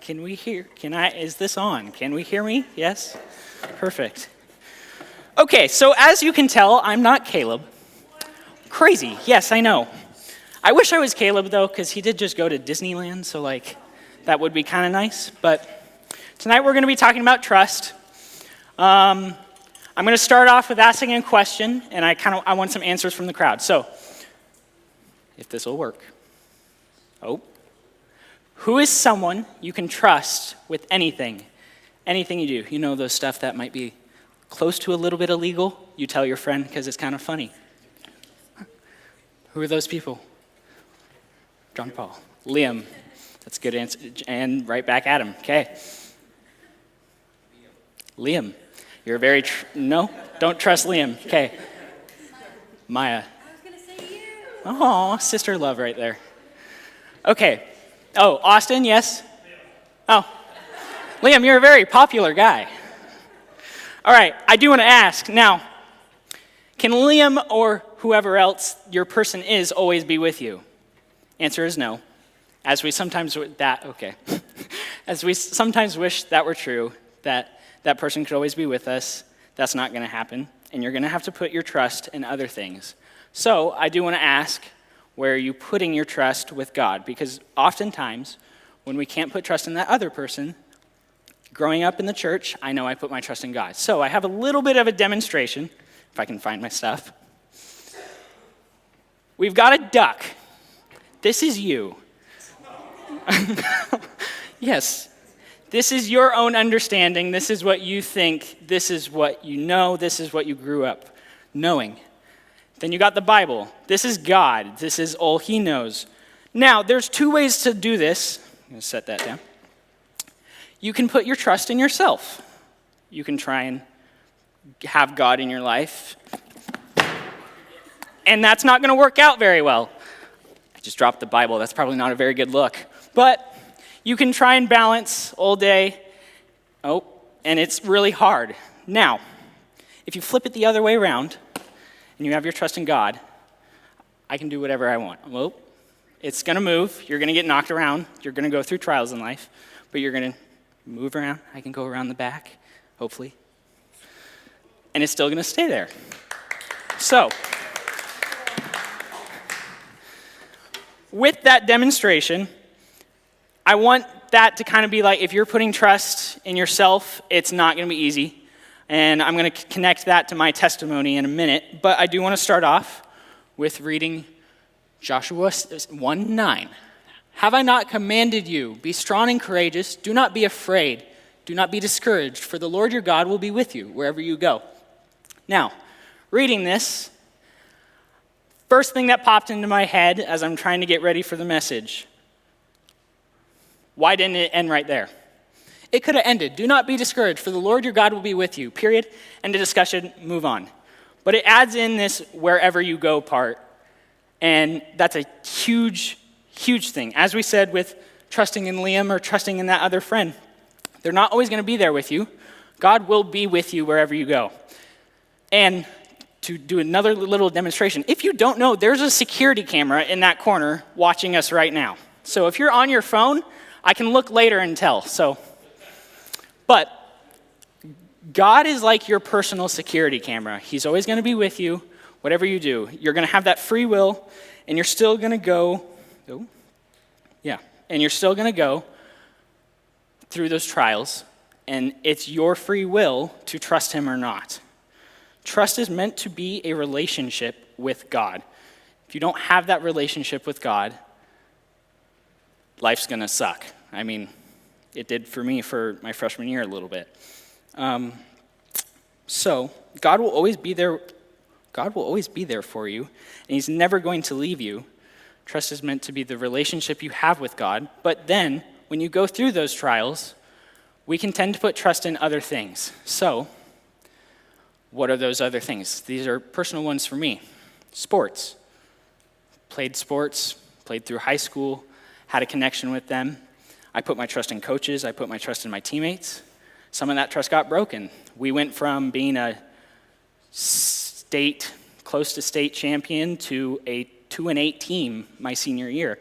Can we hear? Is this on? Can we hear me? Yes? Perfect. Okay, so as you can tell, I'm not Caleb. Crazy. Yes, I know. I wish I was Caleb, though, because he did just go to Disneyland, so, that would be kind of nice. But tonight we're going to be talking about trust. I'm going to start off with asking a question, and I want some answers from the crowd. So, if this will work. Who is someone you can trust with anything? Anything you do. You know those stuff that might be close to a little bit illegal? You tell your friend because it's kind of funny. Who are those people? John Paul. Liam. That's a good answer. And right back at him. Okay. Liam. You're very... No? Don't trust Liam. Okay. Maya. I was going to say you. Oh, sister love right there. Okay. Oh, Austin, yes? Oh. Liam, you're a very popular guy. All right, I do want to ask, now, can Liam or whoever else your person is always be with you? Answer is no. As we sometimes wish that were true, that person could always be with us, that's not going to happen, and you're going to have to put your trust in other things. So, I do want to ask, where are you putting your trust with God? Because oftentimes, when we can't put trust in that other person, growing up in the church, I know I put my trust in God. So I have a little bit of a demonstration, if I can find my stuff. We've got a duck. This is you. Yes. This is your own understanding. This is what you think. This is what you know. This is what you grew up knowing. Then you got the Bible. This is God. This is all he knows. Now, there's two ways to do this. I'm going to set that down. You can put your trust in yourself. You can try and have God in your life. And that's not going to work out very well. I just dropped the Bible. That's probably not a very good look. But you can try and balance all day. Oh, and it's really hard. Now, if you flip it the other way around, and you have your trust in God, I can do whatever I want. Well, it's going to move. You're going to get knocked around. You're going to go through trials in life, but you're going to move around. I can go around the back, hopefully. And it's still going to stay there. So, with that demonstration, I want that to kind of be like, if you're putting trust in yourself, it's not going to be easy. And I'm going to connect that to my testimony in a minute. But I do want to start off with reading Joshua 1:9. Have I not commanded you? Be strong and courageous. Do not be afraid. Do not be discouraged, for the Lord your God will be with you wherever you go. Now, reading this, first thing that popped into my head as I'm trying to get ready for the message, why didn't it end right there? It could have ended. Do not be discouraged, for the Lord your God will be with you, period. End of discussion, move on. But it adds in this wherever you go part, and that's a huge, huge thing. As we said with trusting in Liam or trusting in that other friend, they're not always going to be there with you. God will be with you wherever you go. And to do another little demonstration, if you don't know, there's a security camera in that corner watching us right now. So if you're on your phone, I can look later and tell. But God is like your personal security camera. He's always going to be with you, whatever you do. You're going to have that free will, and you're still going to go, and you're still going to go through those trials, and it's your free will to trust him or not. Trust is meant to be a relationship with God. If you don't have that relationship with God, life's going to suck. I mean, it did for me for my freshman year a little bit. So God will always be there. God will always be there for you, and he's never going to leave you. Trust is meant to be the relationship you have with God. But then, when you go through those trials, we can tend to put trust in other things. So, what are those other things? These are personal ones for me. Sports. Played through high school, had a connection with them. I put my trust in coaches. I put my trust in my teammates. Some of that trust got broken. We went from being a close to state champion to a 2-8 team my senior year.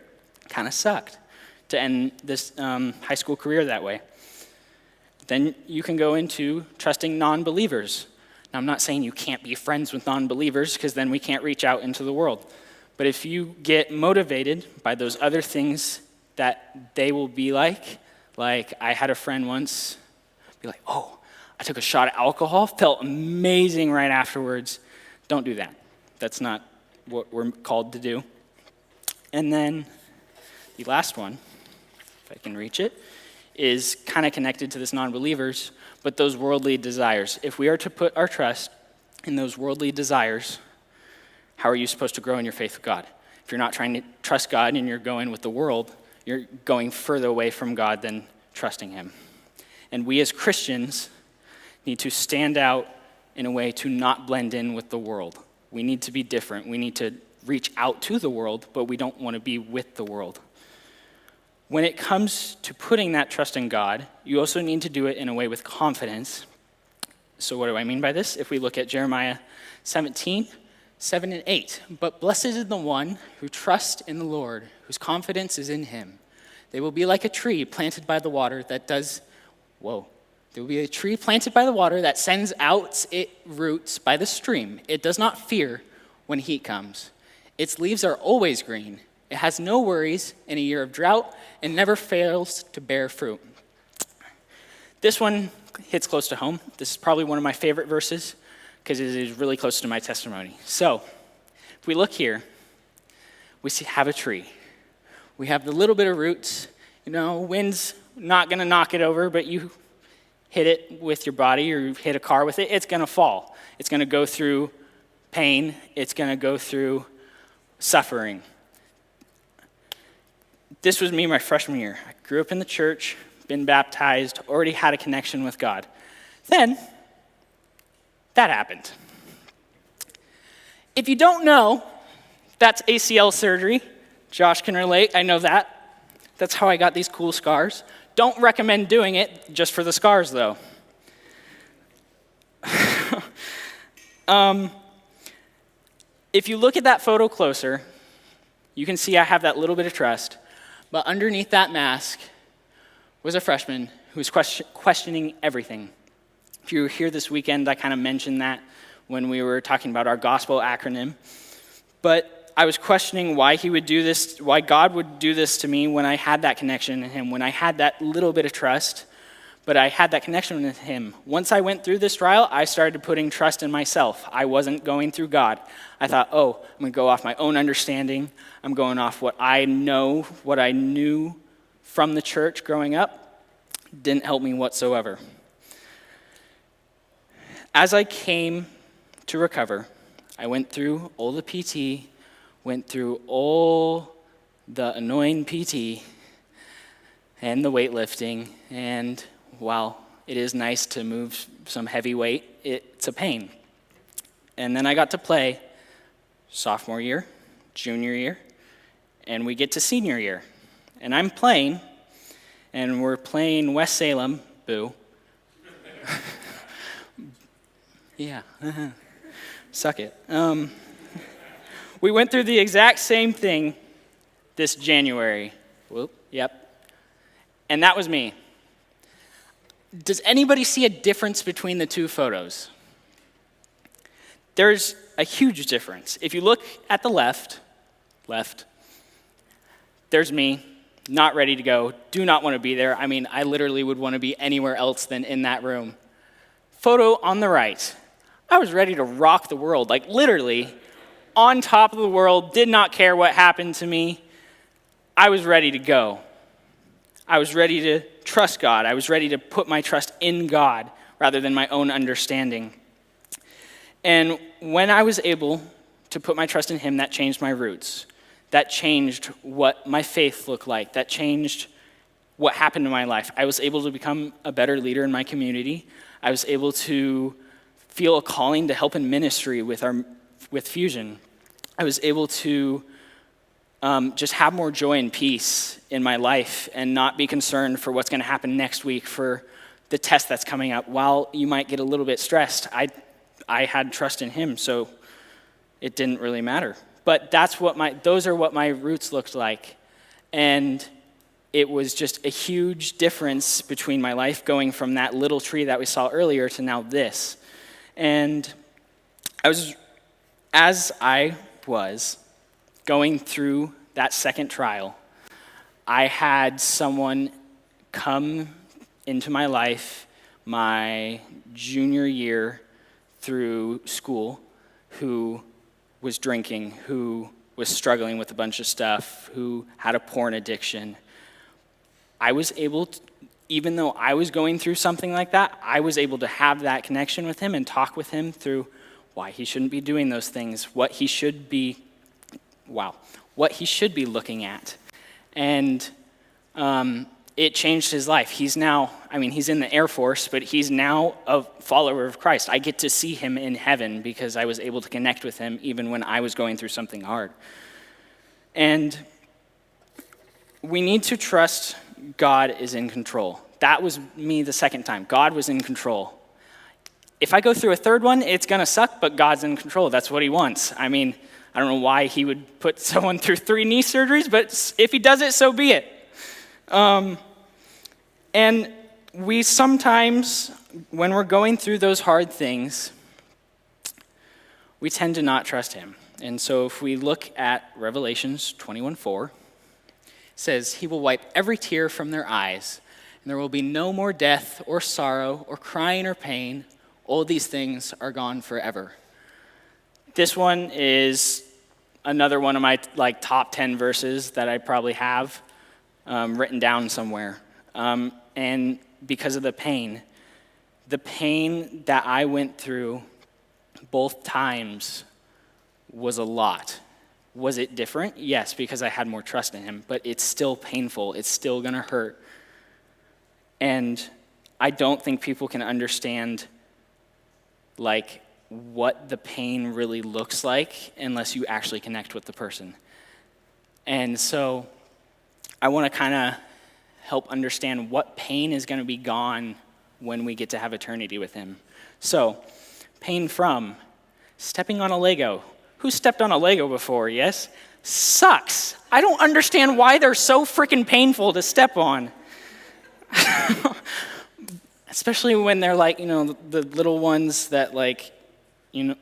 Kind of sucked. to end this high school career that way. Then you can go into trusting non-believers. Now, I'm not saying you can't be friends with non-believers, because then we can't reach out into the world. But if you get motivated by those other things that they will be like I had a friend once be like, oh, I took a shot of alcohol, felt amazing right afterwards. Don't do that. That's not what we're called to do. And then the last one, if I can reach it, is kind of connected to this non-believers, but those worldly desires. If we are to put our trust in those worldly desires, how are you supposed to grow in your faith with God? If you're not trying to trust God and you're going with the world, you're going further away from God than trusting him. And we as Christians need to stand out in a way to not blend in with the world. We need to be different. We need to reach out to the world, but we don't want to be with the world. When it comes to putting that trust in God, you also need to do it in a way with confidence. So what do I mean by this? If we look at Jeremiah 17, 7 and 8. But blessed is the one who trusts in the Lord, whose confidence is in him. They will be like a tree planted by the water that does, There will be a tree planted by the water that sends out its roots by the stream. It does not fear when heat comes. Its leaves are always green. It has no worries in a year of drought and never fails to bear fruit. This one hits close to home. This is probably one of my favorite verses because it is really close to my testimony. So, if we look here, we have a tree. We have the little bit of roots. Wind's not going to knock it over, but you hit it with your body or you hit a car with it, it's going to fall. It's going to go through pain. It's going to go through suffering. This was me my freshman year. I grew up in the church, been baptized, already had a connection with God. Then, that happened. If you don't know, that's ACL surgery. Josh can relate, I know that. That's how I got these cool scars. Don't recommend doing it just for the scars, though. If you look at that photo closer, you can see I have that little bit of trust. But underneath that mask was a freshman who was questioning everything. If you were here this weekend, I kind of mentioned that when we were talking about our gospel acronym. But I was questioning why he would do this, why God would do this to me when I had that connection to him, when I had that little bit of trust, but I had that connection with him. Once I went through this trial, I started putting trust in myself. I wasn't going through God. I thought, I'm going to go off my own understanding. I'm going off what I know, what I knew from the church growing up. Didn't help me whatsoever. As I came to recover, I went through all the PT, went through all the annoying PT and the weightlifting, and while it is nice to move some heavy weight, it's a pain. And then I got to play sophomore year, junior year, and we get to senior year. And I'm playing, and we're playing West Salem, boo. Yeah, suck it. We went through the exact same thing this January. Yep. And that was me. Does anybody see a difference between the two photos? There's a huge difference. If you look at the left, there's me, not ready to go, do not want to be there. I mean, I literally would want to be anywhere else than in that room. Photo on the right, I was ready to rock the world, like literally on top of the world, did not care what happened to me. I was ready to go. I was ready to trust God. I was ready to put my trust in God rather than my own understanding. And when I was able to put my trust in him, that changed my roots. That changed what my faith looked like. That changed what happened in my life. I was able to become a better leader in my community. I was able to feel a calling to help in ministry with Fusion. I was able to just have more joy and peace in my life and not be concerned for what's going to happen next week for the test that's coming up. While you might get a little bit stressed, I had trust in him, so it didn't really matter. But those are what my roots looked like. And it was just a huge difference between my life going from that little tree that we saw earlier to now this. And as I was going through that second trial, I had someone come into my life my junior year through school who was drinking, who was struggling with a bunch of stuff, who had a porn addiction. I was able to, even though I was going through something like that, I was able to have that connection with him and talk with him through why he shouldn't be doing those things, what he should be looking at. And it changed his life. He's now, he's in the Air Force, but he's now a follower of Christ. I get to see him in heaven because I was able to connect with him even when I was going through something hard. And we need to trust God is in control. That was me the second time. God was in control. If I go through a third one, it's going to suck, but God's in control. That's what he wants. I don't know why he would put someone through 3 knee surgeries, but if he does it, so be it. And we sometimes, when we're going through those hard things, we tend to not trust him. And so if we look at Revelations 21:4, it says, he will wipe every tear from their eyes, and there will be no more death or sorrow or crying or pain. All these things are gone forever. This one is another one of my top 10 verses that I probably have written down somewhere. And because of the pain that I went through both times was a lot. Was it different? Yes, because I had more trust in him, but it's still painful. It's still going to hurt. And I don't think people can understand what the pain really looks like unless you actually connect with the person. And so I want to kind of help understand what pain is going to be gone when we get to have eternity with him. So, pain from stepping on a Lego. Who stepped on a Lego before? Yes? Sucks. I don't understand why they're so freaking painful to step on. Especially when they're the little ones that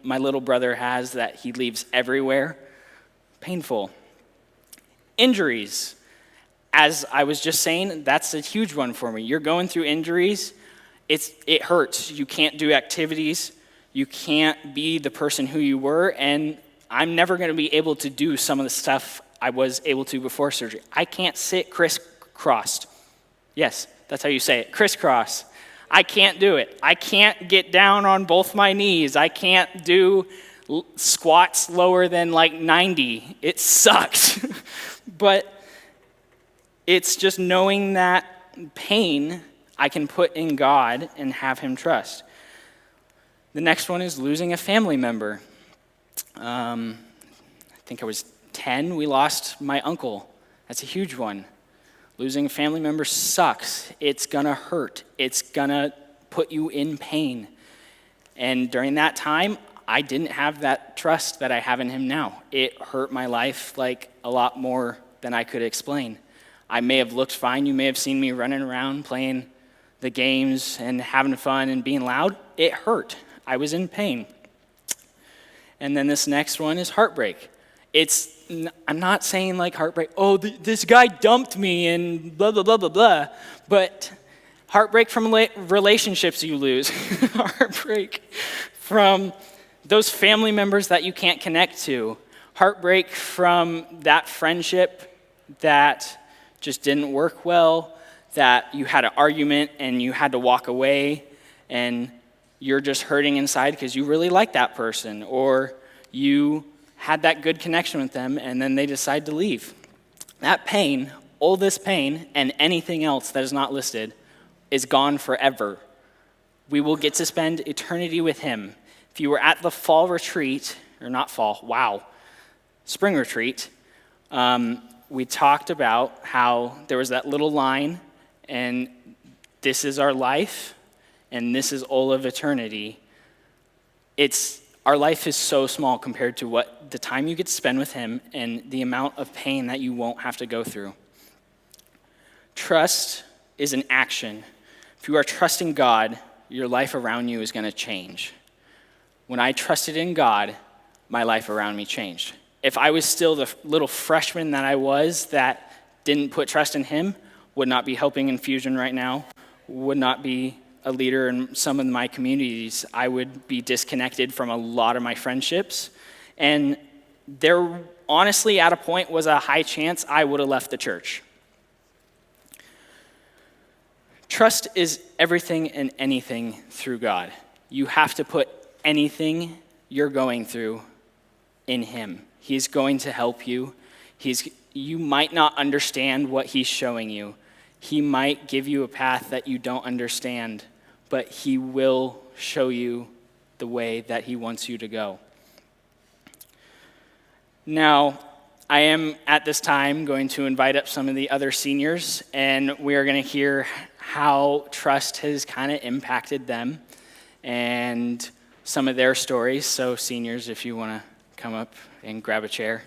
my little brother has that he leaves everywhere. Painful. Injuries. As I was just saying, that's a huge one for me. You're going through injuries, it hurts. You can't do activities. You can't be the person who you were, and I'm never going to be able to do some of the stuff I was able to before surgery. I can't sit crisscrossed. Yes, that's how you say it, crisscross. I can't do it. I can't get down on both my knees. I can't do squats lower than 90. It sucks. But it's just knowing that pain I can put in God and have him trust. The next one is losing a family member. I think I was 10. We lost my uncle. That's a huge one. Losing a family member sucks. It's going to hurt. It's going to put you in pain. And during that time, I didn't have that trust that I have in him now. It hurt my life a lot more than I could explain. I may have looked fine. You may have seen me running around playing the games and having fun and being loud. It hurt. I was in pain. And then this next one is heartbreak. I'm not saying heartbreak, this guy dumped me and blah, blah, blah, blah, blah. But heartbreak from relationships you lose. Heartbreak from those family members that you can't connect to. Heartbreak from that friendship that just didn't work well, that you had an argument and you had to walk away and you're just hurting inside because you really like that person, or you had that good connection with them and then they decide to leave. That pain, all this pain, and anything else that is not listed is gone forever. We will get to spend eternity with him. If you were at the fall retreat, or not fall, spring retreat, we talked about how there was that little line, and this is our life, and this is all of eternity. Our life is so small compared to what the time you get to spend with him and the amount of pain that you won't have to go through. Trust is an action. If you are trusting God, your life around you is going to change. When I trusted in God, my life around me changed. If I was still the little freshman that I was that didn't put trust in him, would not be helping Infusion right now, would not be a leader in some of my communities. I would be disconnected from a lot of my friendships. And there, honestly, at a point was a high chance I would have left the church. Trust is everything and anything through God. You have to put anything you're going through in him. He's going to help you. You might not understand what he's showing you. He might give you a path that you don't understand, but he will show you the way that he wants you to go. Now, I am at this time going to invite up some of the other seniors, and we are going to hear how trust has kind of impacted them and some of their stories. So seniors, if you want to come up and grab a chair.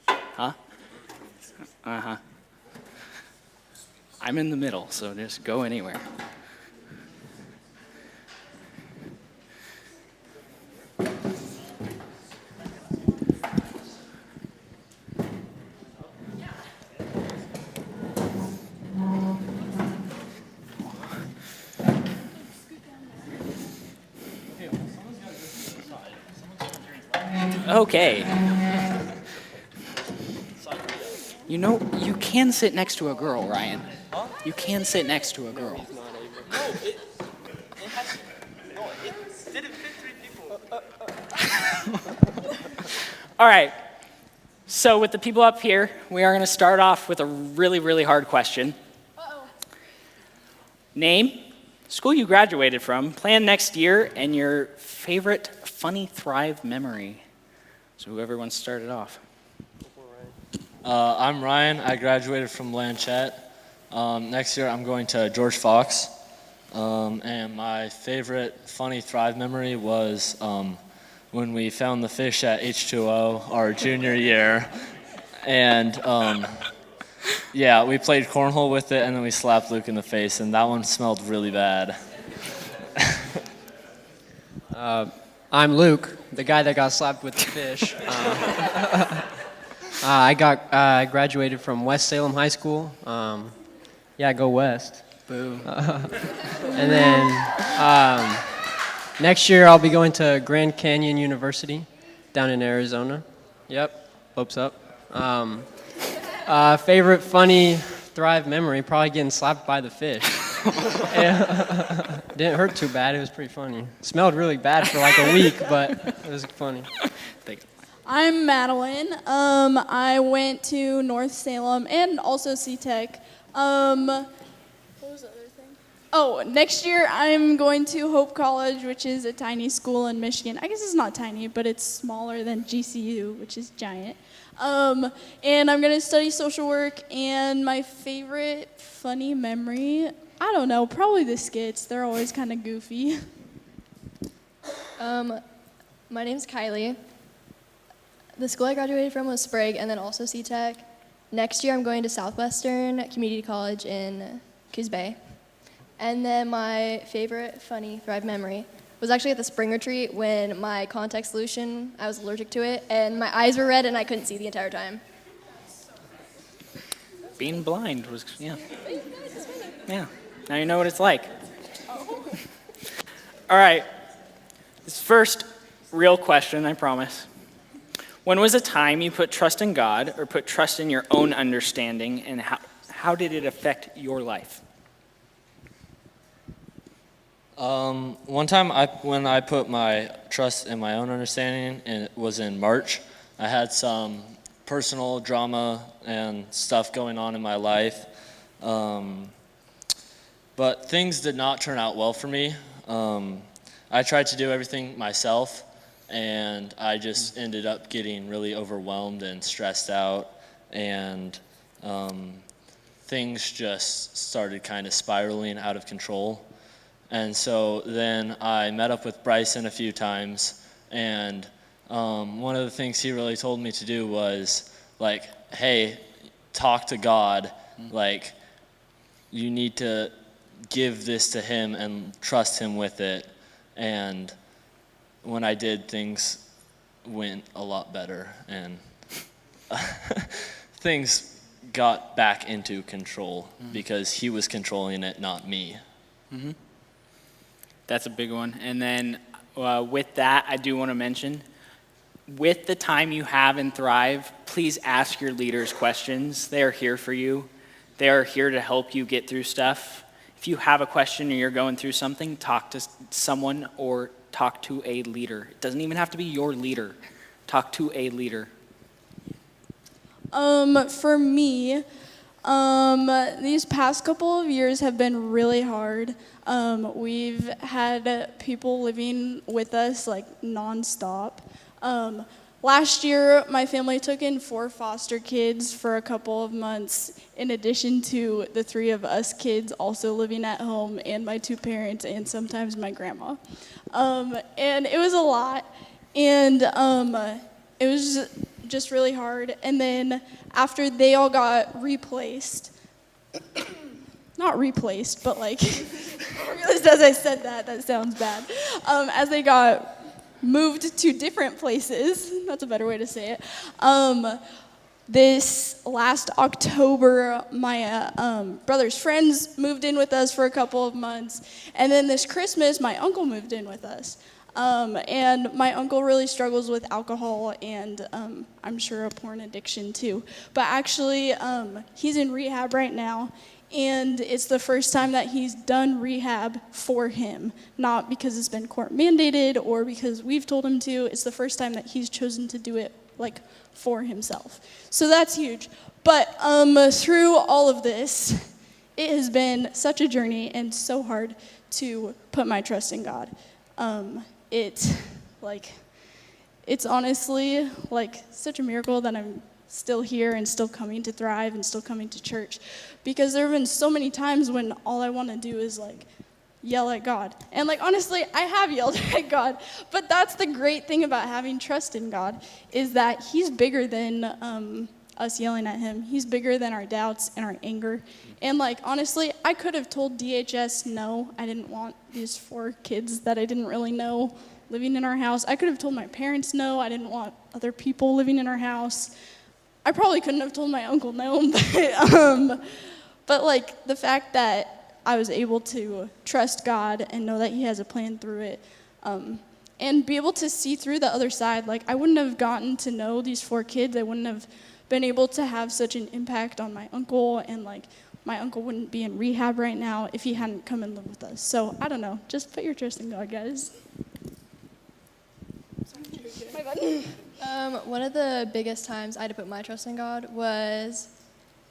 Huh? Uh-huh. I'm in the middle, so just go anywhere. Okay. You know, you can sit next to a girl, Ryan. Huh? You can sit next to a girl. No, it didn't fit 3 people. All right. So with the people up here, we are going to start off with a really, really hard question. Name, school you graduated from, plan next year, and your favorite funny Thrive memory. So whoever wants to start it off. I'm Ryan. I graduated from Blanchette. Next year I'm going to George Fox. And my favorite funny Thrive memory was when we found the fish at H2O our junior year. And yeah, we played cornhole with it and then we slapped Luke in the face, and that one smelled really bad. I'm Luke, the guy that got slapped with the fish. I graduated from West Salem High School. Yeah, go West. Boo. And then next year I'll be going to Grand Canyon University down in Arizona. Yep, hopes up. Favorite funny Thrive memory, probably getting slapped by the fish. Didn't hurt too bad, it was pretty funny. Smelled really bad for like a week, but it was funny. I'm Madeline. I went to North Salem and also C-Tech. What was the other thing? Oh, next year I'm going to Hope College, which is a tiny school in Michigan. I guess it's not tiny, but it's smaller than GCU, which is giant. And I'm going to study social work, and my favorite funny memory, I don't know, probably the skits. They're always kind of goofy. My name's Kylie. The school I graduated from was Sprague and then also C-Tech. Next year I'm going to Southwestern Community College in Coos Bay. And then my favorite funny Thrive memory was actually at the spring retreat when my contact solution, I was allergic to it, and my eyes were red and I couldn't see the entire time. Being blind was, yeah. Yeah, now you know what it's like. All right, this first real question, I promise. When was a time you put trust in God or put trust in your own understanding, and how did it affect your life? One time when I put my trust in my own understanding, and it was in March. I had some personal drama and stuff going on in my life. But things did not turn out well for me. I tried to do everything myself, and I just ended up getting really overwhelmed and stressed out, and things just started kind of spiraling out of control. And so then I met up with Bryson a few times, and one of the things he really told me to do was, like, hey, talk to God, like you need to give this to him and trust him with it. And when I did, things went a lot better, and things got back into control because he was controlling it, not me. That's a big one. And then with that, I do want to mention, with the time you have in Thrive, please ask your leaders questions. They are here for you. They are here to help you get through stuff. If you have a question or you're going through something, talk to someone or talk to a leader. It doesn't even have to be your leader. Talk to a leader. For me, these past couple of years have been really hard. We've had people living with us like nonstop. Last year, my family took in 4 foster kids for a couple of months, in addition to the 3 of us kids also living at home, and my 2 parents, and sometimes my grandma. And it was a lot, and it was just really hard. And then after they all got replaced, not replaced, but like, I realized as I said that sounds bad. As they got moved to different places, that's a better way to say it. This last October, my brother's friends moved in with us for a couple of months. And then this Christmas, my uncle moved in with us. And my uncle really struggles with alcohol and I'm sure a porn addiction too. But actually, he's in rehab right now. And it's the first time that he's done rehab for him, not because it's been court mandated or because we've told him to. It's the first time that he's chosen to do it like for himself. So that's huge. But through all of this, it has been such a journey and so hard to put my trust in God. It's honestly like such a miracle that I'm still here and still coming to Thrive and still coming to church, because there have been so many times when all I want to do is like yell at God. And like honestly, I have yelled at God, but that's the great thing about having trust in God, is that he's bigger than us yelling at him. He's bigger than our doubts and our anger. And like honestly, I could have told DHS no, I didn't want these 4 kids that I didn't really know living in our house. I could have told my parents no, I didn't want other people living in our house. I probably couldn't have told my uncle no, but like the fact that I was able to trust God and know that he has a plan through it, and be able to see through the other side. Like I wouldn't have gotten to know these 4 kids. I wouldn't have been able to have such an impact on my uncle, and like my uncle wouldn't be in rehab right now if he hadn't come and lived with us. So I don't know, just put your trust in God, guys. My bad. One of the biggest times I had to put my trust in God was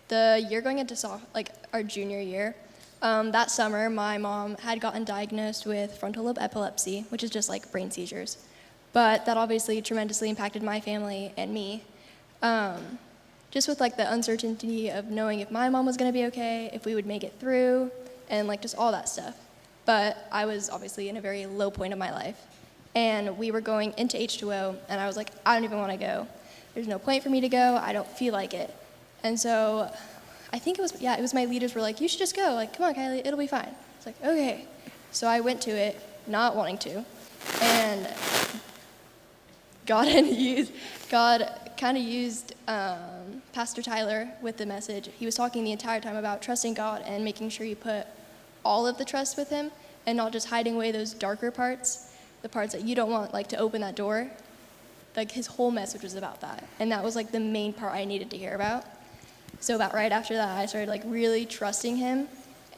the year going into our junior year. That summer, my mom had gotten diagnosed with frontal lobe epilepsy, which is just like brain seizures. But that obviously tremendously impacted my family and me. Just with like the uncertainty of knowing if my mom was going to be okay, if we would make it through, and like just all that stuff. But I was obviously in a very low point of my life. And we were going into H2O, and I was like, I don't even want to go. There's no point for me to go. I don't feel like it. And so I think it was my leaders were like, you should just go. Like, come on, Kylie, it'll be fine. It's like, okay. So I went to it, not wanting to. And God kind of used Pastor Tyler with the message. He was talking the entire time about trusting God and making sure you put all of the trust with him and not just hiding away those darker parts, the parts that you don't want like to open that door. Like his whole message was about that. And that was like the main part I needed to hear about. So about right after that, I started like really trusting him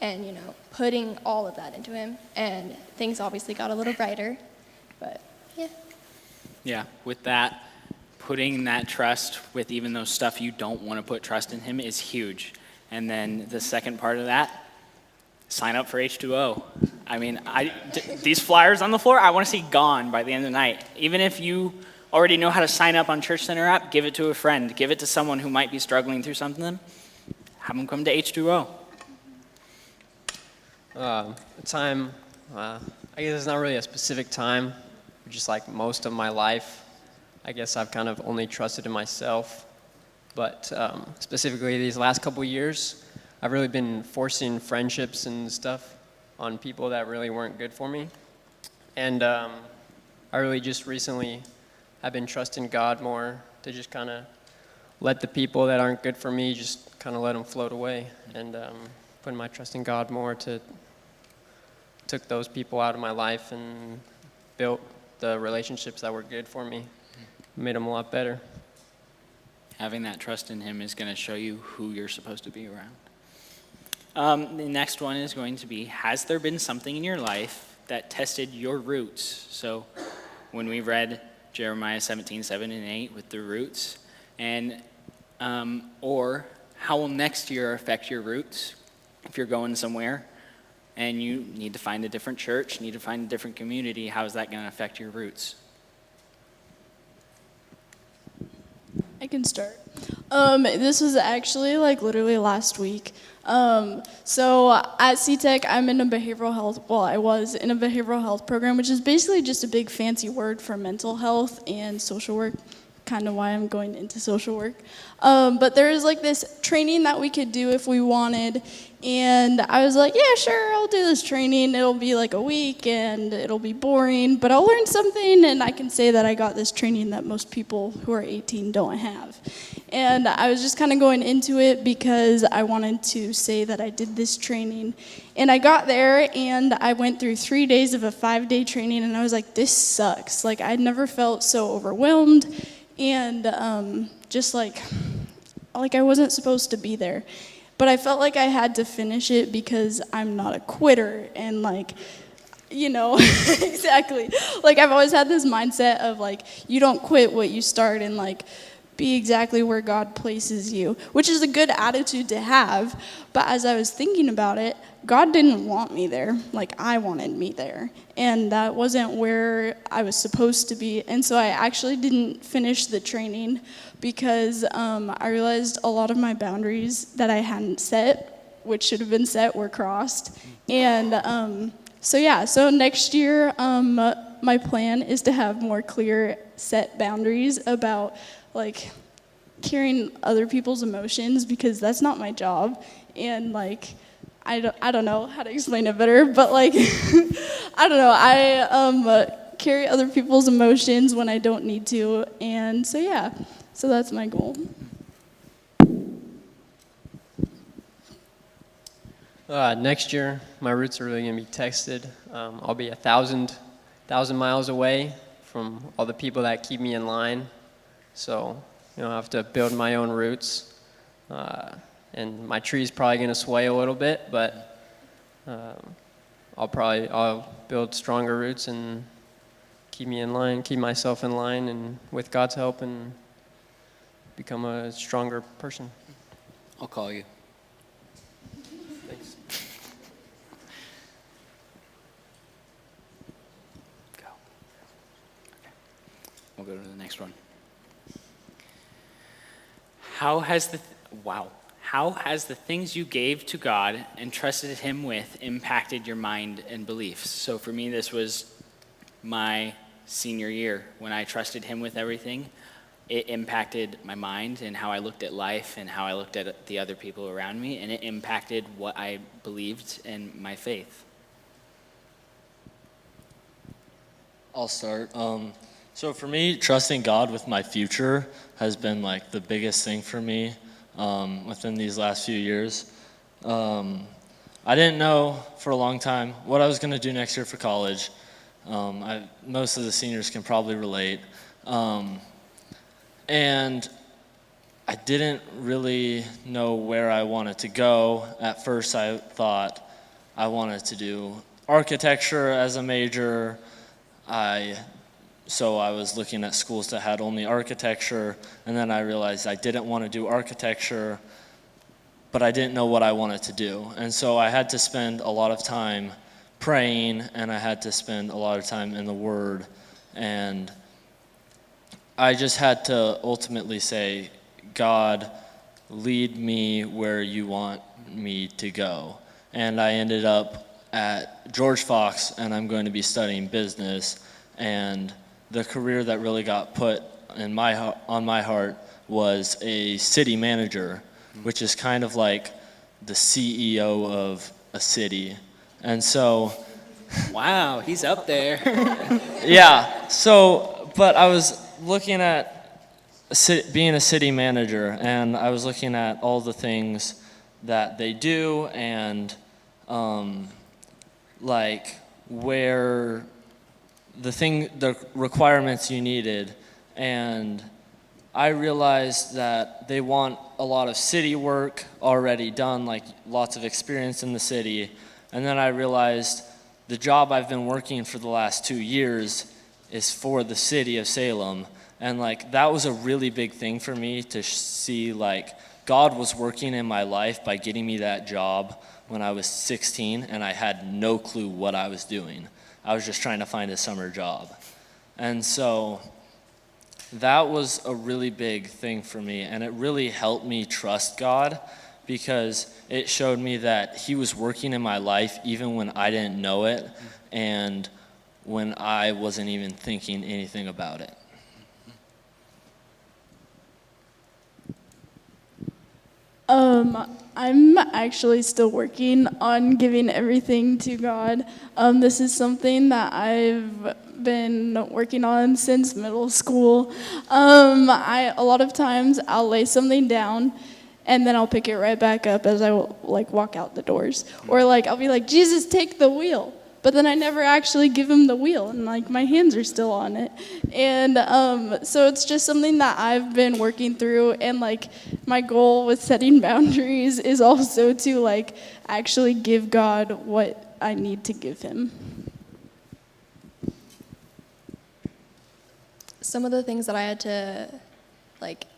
and, putting all of that into him. And things obviously got a little brighter, but yeah. Yeah, with that, putting that trust with even those stuff you don't want to put trust in him is huge. And then the second part of that, sign up for H2O. I mean, these flyers on the floor, I want to see gone by the end of the night. Even if you already know how to sign up on Church Center app, give it to a friend. Give it to someone who might be struggling through something. Have them come to H2O. A time, I guess it's not really a specific time, but just like most of my life, I guess I've kind of only trusted in myself. but specifically these last couple years, I've really been forcing friendships and stuff on people that really weren't good for me. And I really just recently have been trusting God more to just kind of let the people that aren't good for me, just kind of let them float away. And putting my trust in God more took those people out of my life and built the relationships that were good for me, made them a lot better. Having that trust in him is going to show you who you're supposed to be around. The next one is going to be, has there been something in your life that tested your roots? So when we read Jeremiah 17:7-8 with the roots, and or how will next year affect your roots? If you're going somewhere and you need to find a different church, need to find a different community, how is that going to affect your roots? I can start. This was actually like literally last week. So at CTech, I'm in a behavioral health, well, I was in a behavioral health program, which is basically just a big fancy word for mental health and social work, kind of why I'm going into social work. But there is like this training that we could do if we wanted, and I was like, yeah, sure, I'll do this training. It'll be like a week, and it'll be boring, but I'll learn something, and I can say that I got this training that most people who are 18 don't have. And I was just kind of going into it because I wanted to say that I did this training. And I got there, and I went through 3 days of a 5-day training, and I was like, this sucks. Like, I'd never felt so overwhelmed, and just like I wasn't supposed to be there. But I felt like I had to finish it because I'm not a quitter, and like, you know, exactly. Like, I've always had this mindset of like, you don't quit what you start, and like, be exactly where God places you, which is a good attitude to have. But as I was thinking about it, God didn't want me there. Like, I wanted me there. And that wasn't where I was supposed to be. And so I actually didn't finish the training because I realized a lot of my boundaries that I hadn't set, which should have been set, were crossed. And so next year, my plan is to have more clear set boundaries about like carrying other people's emotions, because that's not my job. And like, I don't know how to explain it better, but like, I don't know, I carry other people's emotions when I don't need to. And so yeah, so that's my goal. Next year, my roots are really going to be tested. I'll be 1,000 miles away from all the people that keep me in line. So, I have to build my own roots. And my tree's probably going to sway a little bit, but I'll build stronger roots and keep me in line, keep myself in line, and with God's help, and become a stronger person. I'll call you. Thanks. Go. Okay. We'll go to the next one. How has the things you gave to God and trusted him with impacted your mind and beliefs? So for me, this was my senior year. When I trusted him with everything, it impacted my mind and how I looked at life and how I looked at the other people around me, and it impacted what I believed and my faith. I'll start. So for me, trusting God with my future has been like the biggest thing for me within these last few years. I didn't know for a long time what I was going to do next year for college. Most of the seniors can probably relate. And I didn't really know where I wanted to go. At first, I thought I wanted to do architecture as a major. So I was looking at schools that had only architecture, and then I realized I didn't want to do architecture, but I didn't know what I wanted to do. And so I had to spend a lot of time praying, and I had to spend a lot of time in the Word, and I just had to ultimately say, God, lead me where you want me to go. And I ended up at George Fox, and I'm going to be studying business, and the career that really got put on my heart was a city manager, which is kind of like the CEO of a city. And so, Wow, he's up there. yeah, so, but I was looking at being a city manager, and I was looking at all the things that they do, and like where the requirements you needed, and I realized that they want a lot of city work already done, like lots of experience in the city, and then I realized the job I've been working for the last 2 years is for the city of Salem. And like that was a really big thing for me to see, like God was working in my life by getting me that job when I was 16, and I had no clue what I was doing. I was just trying to find a summer job. And so that was a really big thing for me, and it really helped me trust God, because it showed me that he was working in my life even when I didn't know it and when I wasn't even thinking anything about it. I'm actually still working on giving everything to God. This is something that I've been working on since middle school. A lot of times I'll lay something down and then I'll pick it right back up as I walk out the doors. Or I'll be like, Jesus, take the wheel. But then I never actually give him the wheel, and my hands are still on it. And so it's just something that I've been working through, and my goal with setting boundaries is also to actually give God what I need to give him. Some of the things that I had to,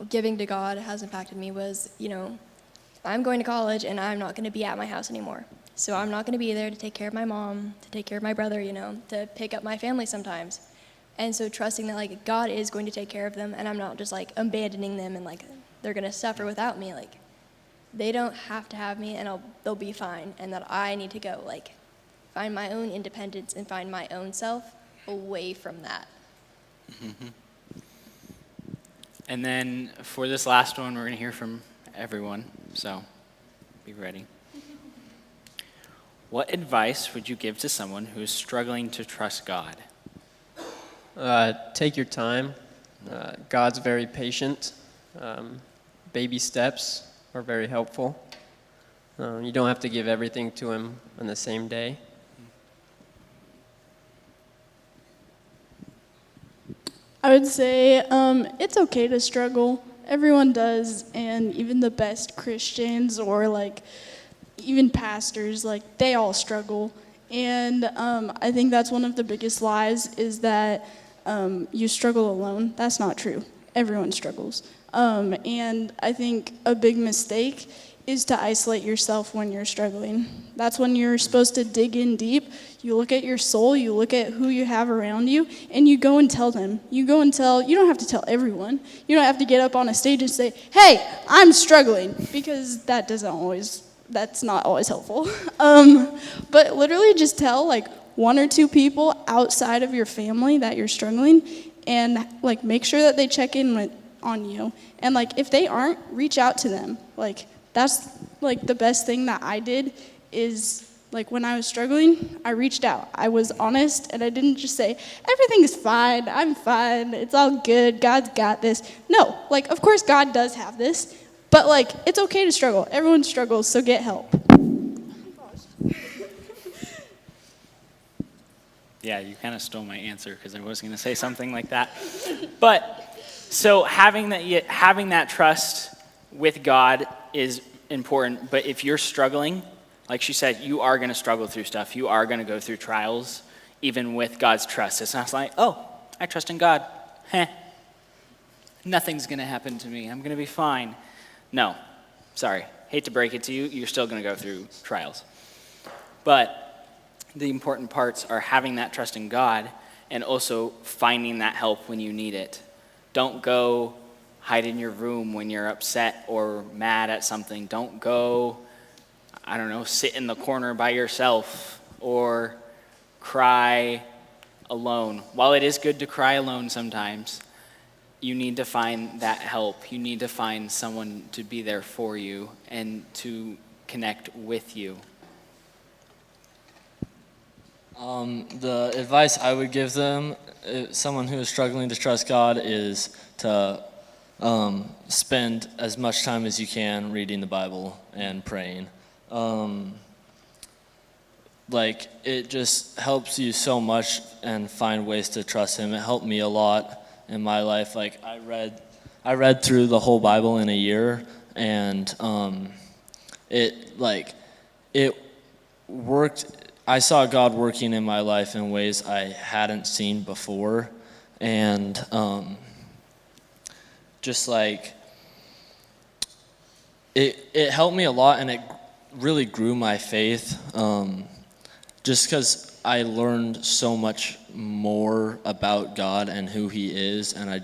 giving to God has impacted me was, I'm going to college and I'm not going to be at my house anymore. So I'm not going to be there to take care of my mom, to take care of my brother, to pick up my family sometimes. And so trusting that, God is going to take care of them, and I'm not just, abandoning them and, they're going to suffer without me. They don't have to have me, and they'll be fine, and that I need to go, find my own independence and find my own self away from that. Mm-hmm. And then for this last one, we're going to hear from everyone, so be ready. What advice would you give to someone who is struggling to trust God? Take your time. God's very patient. Baby steps are very helpful. You don't have to give everything to him on the same day. I would say it's okay to struggle. Everyone does, and even the best Christians or even pastors, they all struggle. And I think that's one of the biggest lies is that you struggle alone. That's not true. Everyone struggles. And I think a big mistake is to isolate yourself when you're struggling. That's when you're supposed to dig in deep. You look at your soul, you look at who you have around you, and you go and tell them. You don't have to tell everyone. You don't have to get up on a stage and say, hey, I'm struggling, because that's not always helpful. But literally just tell one or two people outside of your family that you're struggling, and make sure that they check in on you. And if they aren't, reach out to them. That's the best thing that I did is when I was struggling, I reached out. I was honest, and I didn't just say, everything's fine, I'm fine, it's all good, God's got this. No, of course God does have this, but it's okay to struggle. Everyone struggles, so get help. Yeah, you kind of stole my answer because I was going to say something like that. But so having that trust with God is important. But if you're struggling, like she said, you are going to struggle through stuff. You are going to go through trials, even with God's trust. It's not oh, I trust in God. Nothing's going to happen to me. I'm going to be fine. No, sorry. Hate to break it to you. You're still going to go through trials. But the important parts are having that trust in God and also finding that help when you need it. Don't go hide in your room when you're upset or mad at something. Don't go, sit in the corner by yourself or cry alone. While it is good to cry alone sometimes, you need to find that help. You need to find someone to be there for you and to connect with you. The advice I would give them, someone who is struggling to trust God, is to spend as much time as you can reading the Bible and praying. Like, it just helps you so much and find ways to trust him. It helped me a lot in my life. Like, I read through the whole Bible in a year, and it worked. I saw God working in my life in ways I hadn't seen before, and just like it helped me a lot, and it really grew my faith. Just because I learned so much more about God and who he is, and I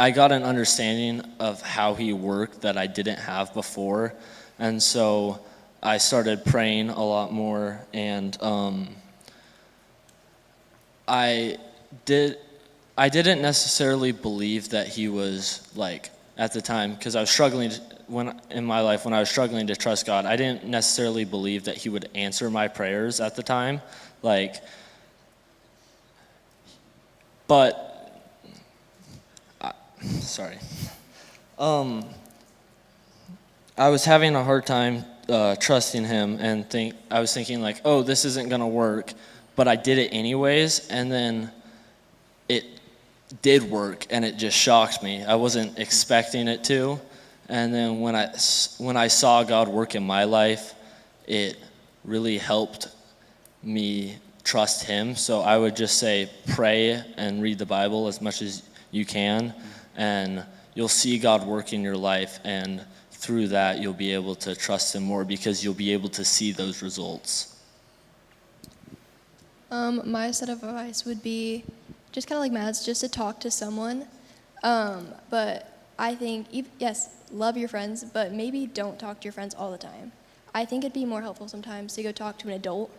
got an understanding of how he worked that I didn't have before, and so I started praying a lot more, and I didn't necessarily believe that he was, like, at the time, because I was struggling when I was struggling to trust God. I didn't necessarily believe that he would answer my prayers at the time, I was having a hard time trusting him, and I was thinking, like, oh, this isn't gonna work, but I did it anyways, and then it did work, and it just shocked me. I wasn't expecting it to, and then when I saw God work in my life, it really helped me trust him. So I would just say, pray and read the Bible as much as you can, and you'll see God work in your life, and through that you'll be able to trust him more because you'll be able to see those results. My set of advice would be just kind of like Matt's, just to talk to someone. But I think, yes, love your friends, but maybe don't talk to your friends all the time. I think it'd be more helpful sometimes to go talk to an adult,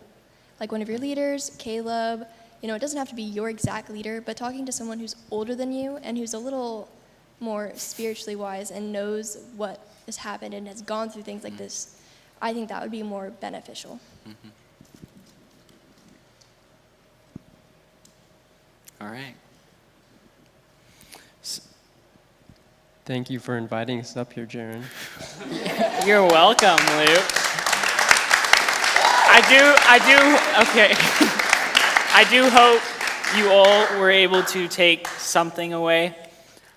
like one of your leaders, Caleb. You know, it doesn't have to be your exact leader, but talking to someone who's older than you and who's a little more spiritually wise and knows what has happened and has gone through things like this, I think that would be more beneficial. Mm-hmm. All right. Thank you for inviting us up here, Jaron. You're welcome, Luke. Okay. I do hope you all were able to take something away.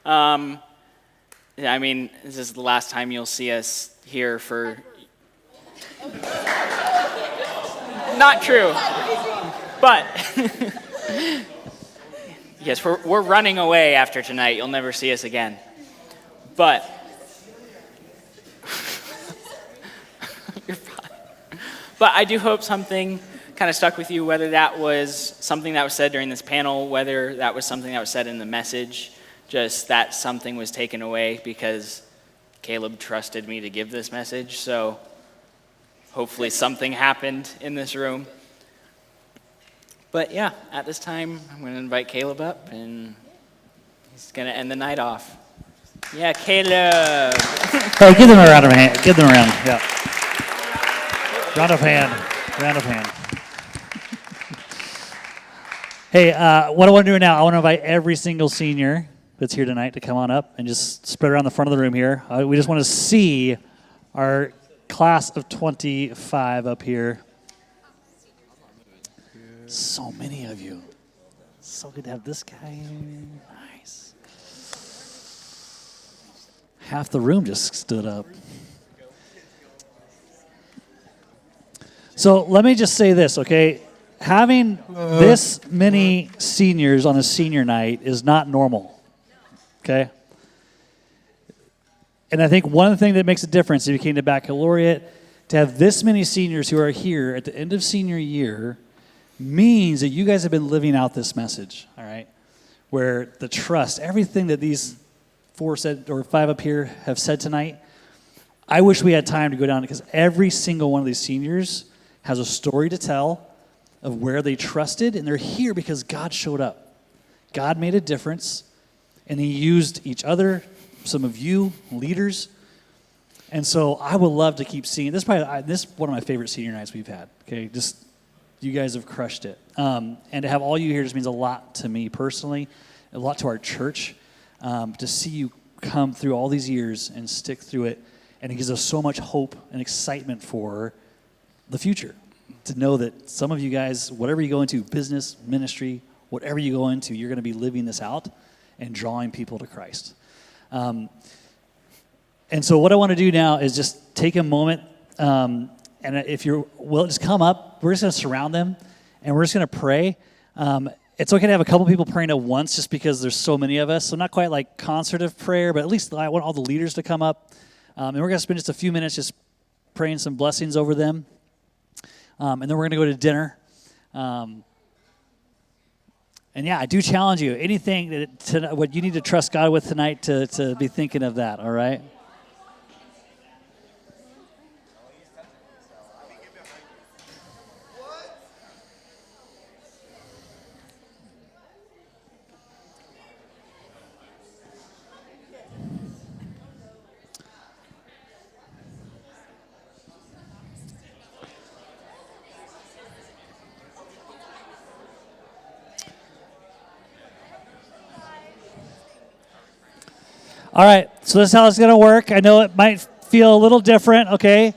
I mean, this is the last time you'll see us here for... Not true. But... Yes, we're running away after tonight. You'll never see us again. But... You're fine. But I do hope something kind of stuck with you, whether that was something that was said during this panel, whether that was something that was said in the message, just that something was taken away because Caleb trusted me to give this message. So hopefully something happened in this room. But yeah, at this time, I'm going to invite Caleb up, and he's going to end the night off. Yeah, Caleb. Oh, give them a round of hand. Give them a round. Yeah. Round of hand. Round of hand. Hey, what I want to do now, I want to invite every single senior that's here tonight to come on up and just spread around the front of the room here. We just want to see our class of 25 up here. So many of you. So good to have this guy. Nice. Half the room just stood up. So let me just say this, okay? Having this many seniors on a senior night is not normal, okay? And I think one thing that makes a difference if you came to baccalaureate, to have this many seniors who are here at the end of senior year means that you guys have been living out this message, all right? Where the trust, everything that these 4 said, or 5 up here have said tonight, I wish we had time to go down because every single one of these seniors has a story to tell of where they trusted, and they're here because God showed up. God made a difference, and he used each other, some of you, leaders. And so I would love to keep seeing, this is one of my favorite senior nights we've had, okay? Just, you guys have crushed it. And to have all you here just means a lot to me personally, a lot to our church, to see you come through all these years and stick through it. And it gives us so much hope and excitement for the future. To know that some of you guys, whatever you go into, business, ministry, whatever you go into, you're going to be living this out and drawing people to Christ. And so what I want to do now is just take a moment, and if you're willing, just come up. We're just going to surround them, and we're just going to pray. It's okay to have a couple people praying at once just because there's so many of us. So not quite like concert of prayer, but at least I want all the leaders to come up. And we're going to spend just a few minutes just praying some blessings over them. And then we're going to go to dinner. And yeah, I do challenge you. Anything what you need to trust God with tonight to be thinking of that, all right? All right, so this is how it's going to work. I know it might feel a little different, okay?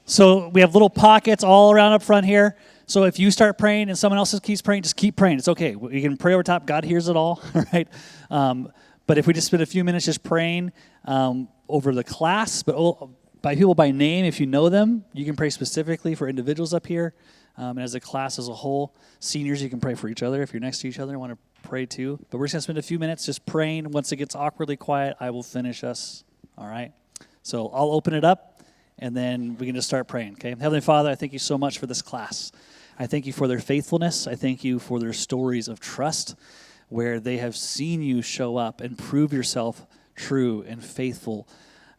So we have little pockets all around up front here. So if you start praying and someone else keeps praying, just keep praying. It's okay. You can pray over top. God hears it all, all right? But if we just spend a few minutes just praying over the class, but by people by name, if you know them, you can pray specifically for individuals up here. And as a class as a whole, seniors, you can pray for each other. If you're next to each other and want to pray too. But we're just going to spend a few minutes just praying. Once it gets awkwardly quiet, I will finish us. All right? So I'll open it up, and then we can just start praying, okay? Heavenly Father, I thank you so much for this class. I thank you for their faithfulness. I thank you for their stories of trust where they have seen you show up and prove yourself true and faithful.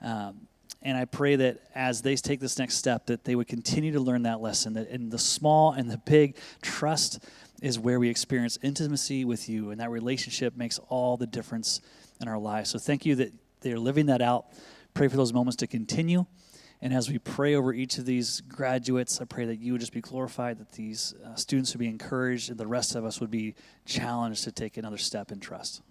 And I pray that as they take this next step, that they would continue to learn that lesson, that in the small and the big, trust is where we experience intimacy with you, and that relationship makes all the difference in our lives. So thank you that they're living that out. Pray for those moments to continue. And as we pray over each of these graduates, I pray that you would just be glorified, that these students would be encouraged, and the rest of us would be challenged to take another step in trust.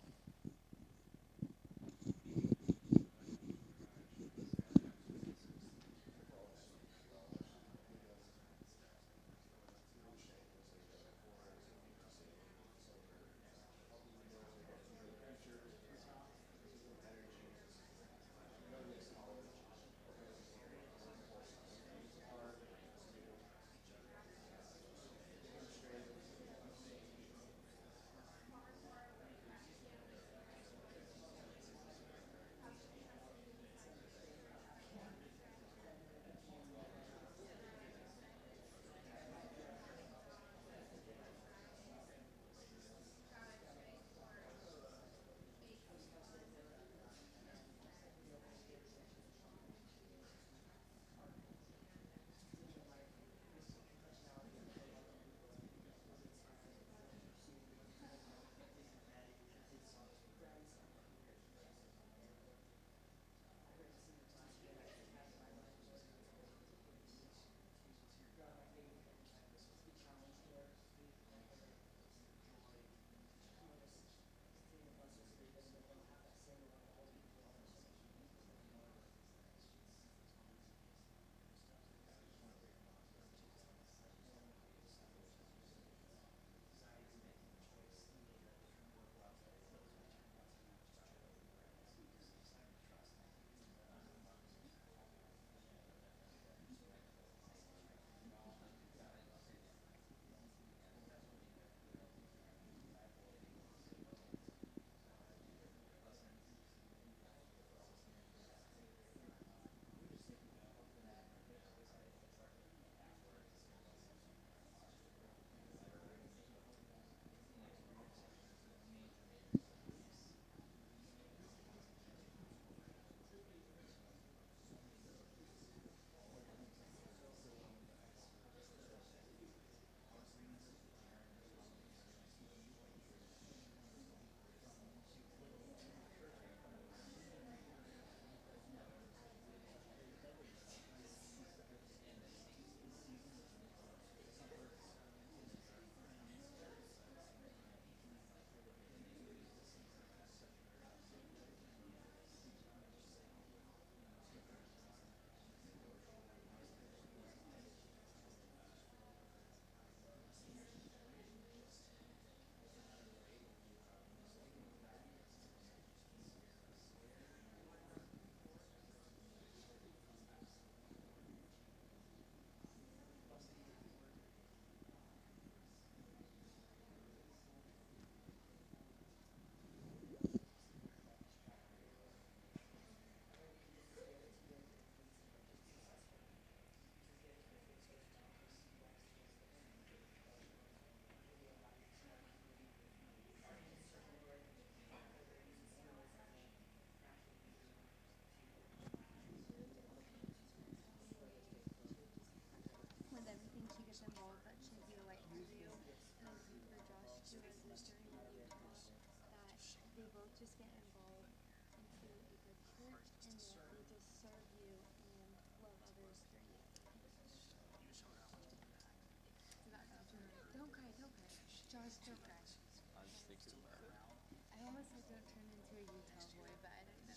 that they both just get involved into a good church and that they just serve you and love others through you. Don't cry, don't cry. Josh, don't cry. I almost said don't turn into a Utah boy, but I don't know.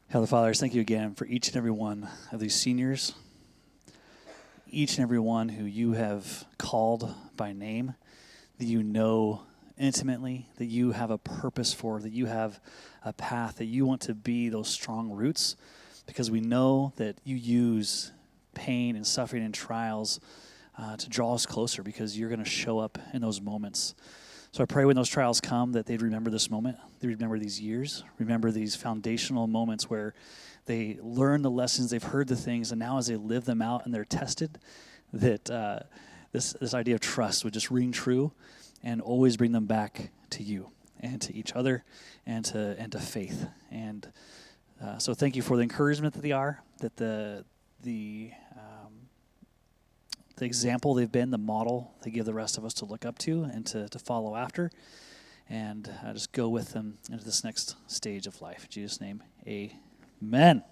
Heavenly Father, thank you again for each and every one of these seniors, each and every one who you have called by name, that you know intimately, that you have a purpose for, that you have a path, that you want to be those strong roots, because we know that you use pain and suffering and trials to draw us closer, because you're going to show up in those moments. So I pray when those trials come that they'd remember this moment, they remember these years, remember these foundational moments where they learn the lessons, they've heard the things, and now as they live them out and they're tested, that this idea of trust would just ring true and always bring them back to you and to each other and to faith. And so thank you for the encouragement that they are, that the example they've been, the model they give the rest of us to look up to and to follow after, and just go with them into this next stage of life. In Jesus' name, amen.